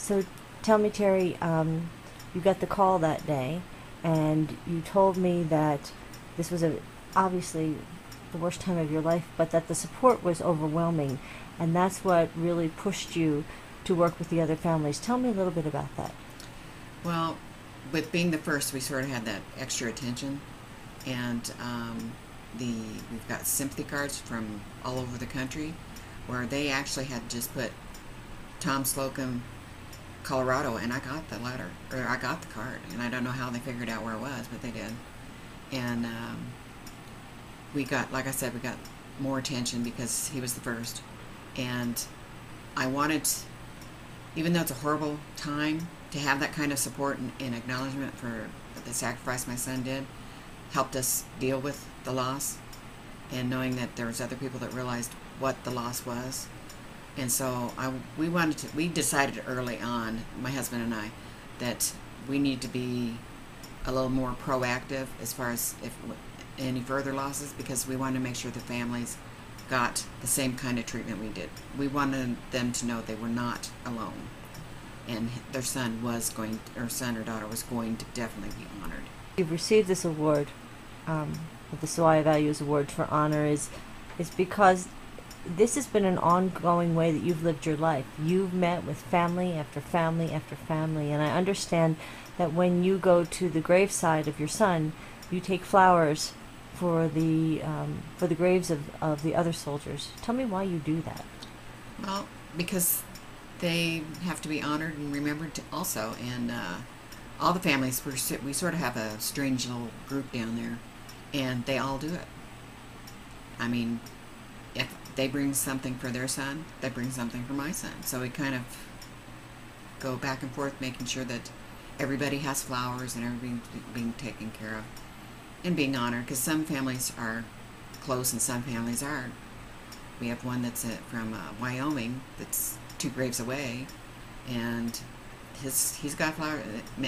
So tell me, Terry, you got the call that day, and you told me that this was obviously the worst time of your life, but that the support was overwhelming, and that's what really pushed you to work with the other families. Tell me a little bit about that. Well, with being the first, we sort of had that extra attention, and we've got sympathy cards from all over the country, where they actually had just put Tom Slocum, Colorado, and I got the letter, or I got the card, and I don't know how they figured out where it was, but they did. And we got, like I said, we got more attention because he was the first, and I wanted, even though it's a horrible time, to have that kind of support and acknowledgement for the sacrifice my son did, helped us deal with the loss, and knowing that there was other people that realized what the loss was. And so we decided early on, my husband and I, that we need to be a little more proactive as far as if any further losses, because we wanted to make sure the families got the same kind of treatment we did. We wanted them to know they were not alone, and their son or daughter was going to definitely be honored. You've received this award, the Sawaya Values Award for honor, is because this has been an ongoing way that you've lived your life. You've met with family after family after family, and I understand that when you go to the graveside of your son, you take flowers for the graves of the other soldiers. Tell me why you do that. Well, because they have to be honored and remembered also, and all the families, we sort of have a strange little group down there, and they all do it. I mean, if they bring something for their son, they bring something for my son. So we kind of go back and forth, making sure that everybody has flowers and everybody being taken care of and being honored, because some families are close and some families aren't. We have one that's from Wyoming that's 2 graves away, and he's got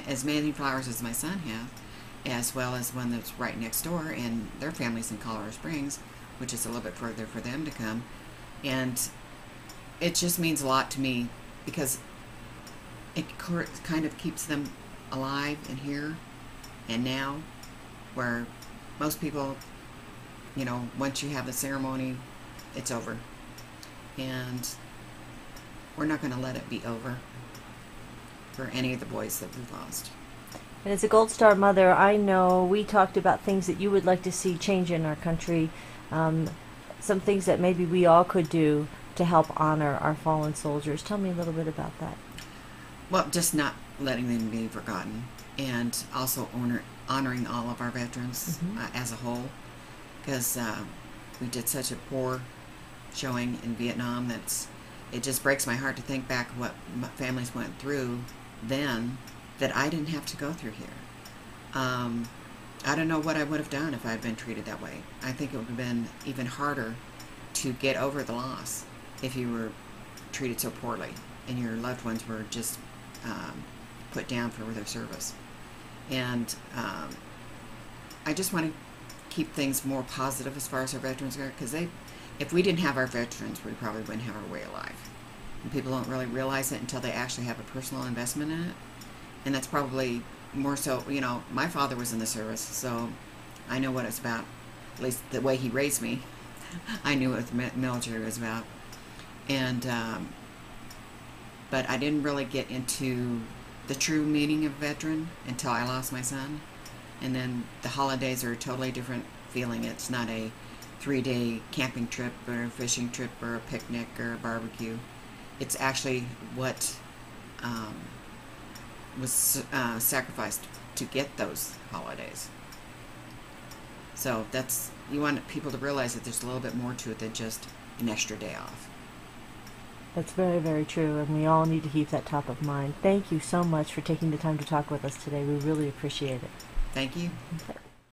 as many flowers as my son has, as well as one that's right next door, and their family's in Colorado Springs, which is a little bit further for them to come. And it just means a lot to me, because it kind of keeps them alive and here and now, where most people, once you have the ceremony, it's over. And we're not going to let it be over for any of the boys that we've lost. And as a Gold Star mother, I know we talked about things that you would like to see change in our country, some things that maybe we all could do to help honor our fallen soldiers. Tell me a little bit about that. Well, just not letting them be forgotten, and also honoring all of our veterans as a whole, because we did such a poor showing in Vietnam that it just breaks my heart to think back what families went through then that I didn't have to go through here. I don't know what I would have done if I had been treated that way. I think it would have been even harder to get over the loss if you were treated so poorly and your loved ones were just put down for their service. And I just want to keep things more positive as far as our veterans go, because if we didn't have our veterans, we probably wouldn't have our way of life. And people don't really realize it until they actually have a personal investment in it. And that's probably more so, my father was in the service, so I know what it's about. At least the way he raised me, I knew what the military was about. And but I didn't really get into the true meaning of veteran until I lost my son. And then the holidays are a totally different feeling. It's not a 3-day camping trip or a fishing trip or a picnic or a barbecue. It's actually what was sacrificed to get those holidays. So you want people to realize that there's a little bit more to it than just an extra day off. That's very, very true, and we all need to keep that top of mind. Thank you so much for taking the time to talk with us today. We really appreciate it. Thank you. Okay.